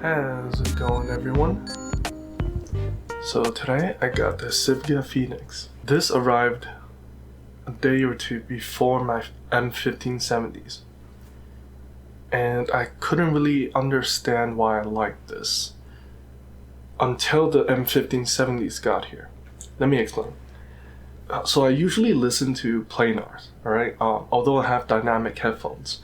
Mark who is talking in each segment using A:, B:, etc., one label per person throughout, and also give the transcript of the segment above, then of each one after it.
A: How's it going, everyone? So today I got the Sivga Phoenix. This arrived a day or two before my M1570s, and I couldn't really understand why I liked this until the M1570s got here. Let me explain. So I usually listen to planars, alright? Although I have dynamic headphones,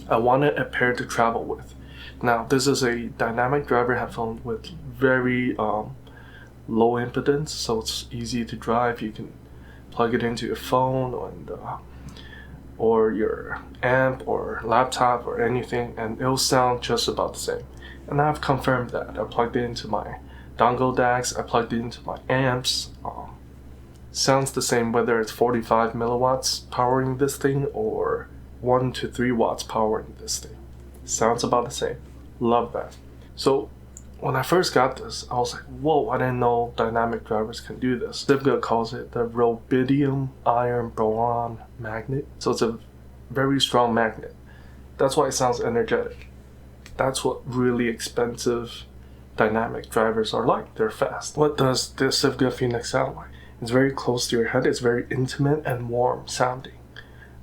A: I wanted a pair to travel with. Now this is a dynamic driver headphone with very low impedance, so it's easy to drive. You can plug it into your phone or your amp or laptop or anything, and it'll sound just about the same. And I've confirmed that. I plugged it into my dongle DACs, I plugged it into my amps. Sounds the same whether it's 45 milliwatts powering this thing or 1 to 3 watts powering this thing. Sounds about the same. Love that. So when I first got this, I was like, whoa, I didn't know dynamic drivers can do this. Sivga calls it the Rubidium iron Boron magnet. So it's a very strong magnet. That's why it sounds energetic. That's what really expensive dynamic drivers are like. They're fast. What does the Sivga Phoenix sound like? It's very close to your head. It's very intimate and warm sounding.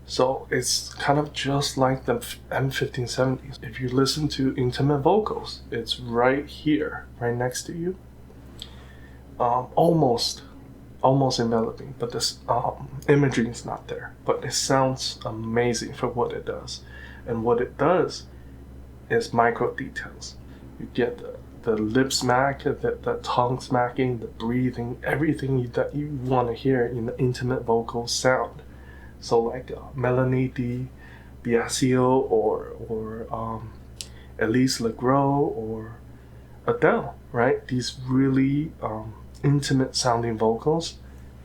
A: So it's kind of just like the M1570s. If you listen to intimate vocals, it's right here, right next to you. Almost enveloping, but this imagery is not there. But it sounds amazing for what it does. And what it does is micro details. You get the lip smack, the tongue smacking, the breathing, everything that you want to hear in the intimate vocal sound. So like Melanie D. Biasio or Elise Legros or Adele, right? These really intimate sounding vocals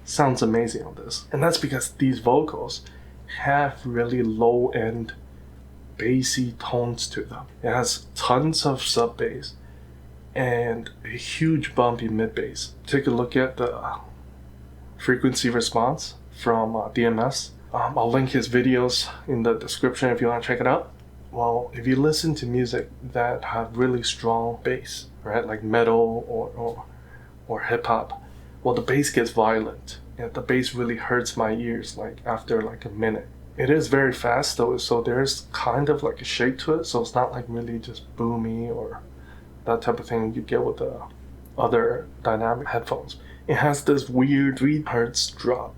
A: sounds amazing on this. And that's because these vocals have really low end bassy tones to them. It has tons of sub bass and a huge bump in mid bass. Take a look at the frequency response from DMS. I'll link his videos in the description if you want to check it out. Well, if you listen to music that have really strong bass, right, like metal or hip hop, well, the bass gets violent. Yeah, the bass really hurts my ears like after like a minute. It is very fast though, so there's kind of like a shake to it, so it's not like really just boomy or that type of thing you get with the other dynamic headphones. It has this weird 3 hertz drop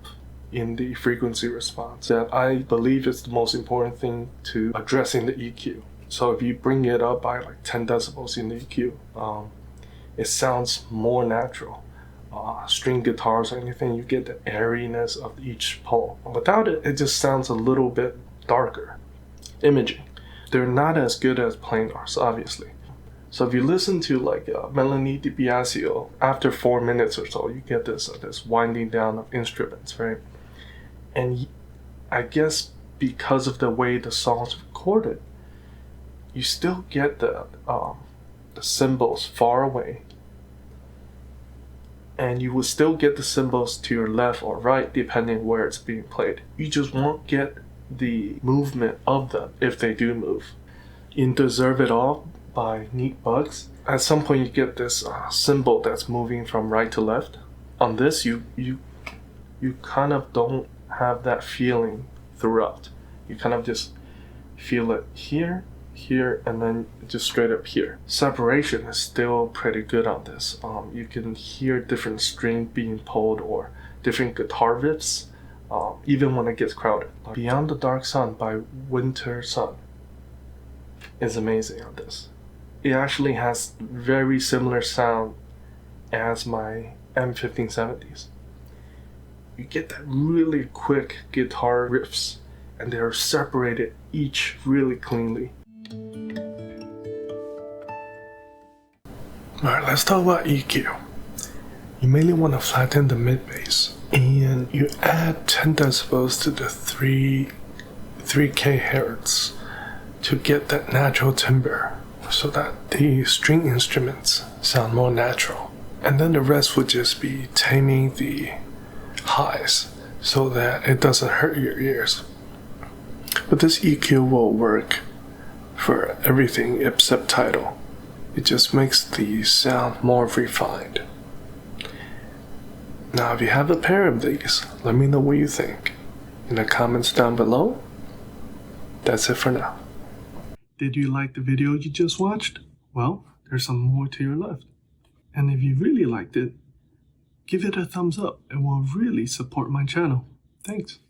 A: in the frequency response that I believe is the most important thing to addressing the EQ. So if you bring it up by like 10 decibels in the EQ, it sounds more natural. String guitars or anything, you get the airiness of each pole. Without it, it just sounds a little bit darker. Imaging. They're not as good as planars, obviously. So if you listen to like Melanie Di Biasio, after 4 minutes or so, you get this winding down of instruments, right? And I guess because of the way the song's recorded, you still get the cymbals far away, and you will still get the cymbals to your left or right depending where it's being played. You just won't get the movement of them if they do move. In Deserve It All by Neat Bugs, at some point you get this cymbal that's moving from right to left. On this, you kind of don't have that feeling throughout. You kind of just feel it here, and then just straight up here. Separation is still pretty good on this. You can hear different strings being pulled or different guitar riffs, even when it gets crowded. Beyond the Dark Sun by Winter Sun is amazing on this. It actually has very similar sound as my M1570s. You get that really quick guitar riffs, and they're separated each really cleanly. Alright, let's talk about EQ. You mainly want to flatten the mid bass, and you add 10 decibels to the 3K hertz to get that natural timbre, so that the string instruments sound more natural. And then the rest would just be taming the highs so that it doesn't hurt your ears. But this EQ will work for everything except title. It just makes the sound more refined. Now, if you have a pair of these, let me know what you think in the comments down below. That's it for now. Did you like the video you just watched? Well, there's some more to your left. And if you really liked it, give it a thumbs up. It will really support my channel. Thanks.